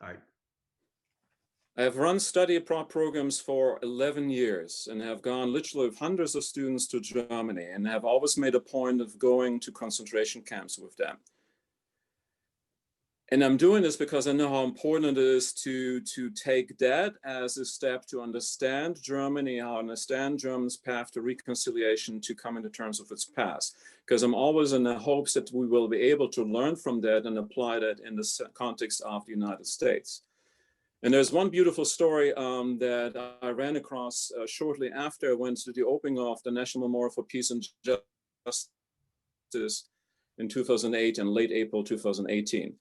I have run study abroad programs for 11 years and have gone literally with hundreds of students to Germany and have always made a point of going to concentration camps with them. And I'm doing this because I know how important it is to take that as a step to understand Germany, how to understand Germany's path to reconciliation, to come into terms with its past. Because I'm always in the hopes that we will be able to learn from that and apply that in the context of the United States. And there's one beautiful story that I ran across shortly after I went to the opening of the National Memorial for Peace and Justice in 2008 and late April 2018.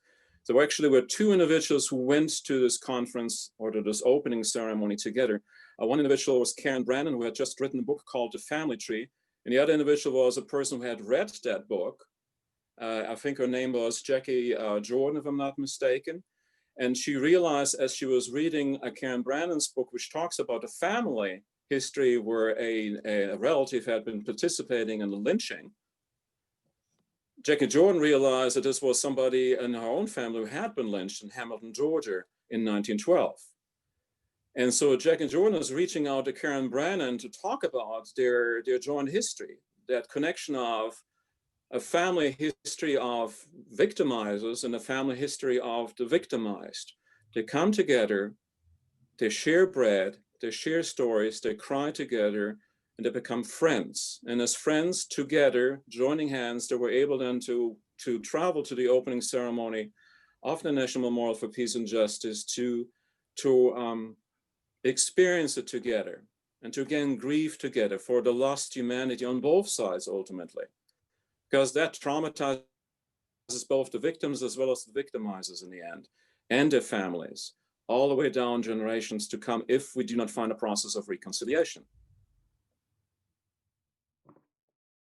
So there actually were two individuals who went to this conference or to this opening ceremony together. One individual was Karen Brannon, who had just written a book called The Family Tree. And the other individual was a person who had read that book. I think her name was Jackie Jordan, if I'm not mistaken. And she realized as she was reading Karen Brannon's book, which talks about a family history where a relative had been participating in the lynching, Jackie Jordan realized that this was somebody in her own family who had been lynched in Hamilton, Georgia in 1912. And so Jackie Jordan is reaching out to Karen Brannon to talk about their joint history, that connection of a family history of victimizers and a family history of the victimized. They come together, they share bread, they share stories, they cry together, and they become friends. And as friends together, joining hands, they were able then to travel to the opening ceremony of the National Memorial for Peace and Justice to experience it together and to again grieve together for the lost humanity on both sides ultimately. Because that traumatizes both the victims as well as the victimizers in the end, and their families, all the way down generations to come if we do not find a process of reconciliation.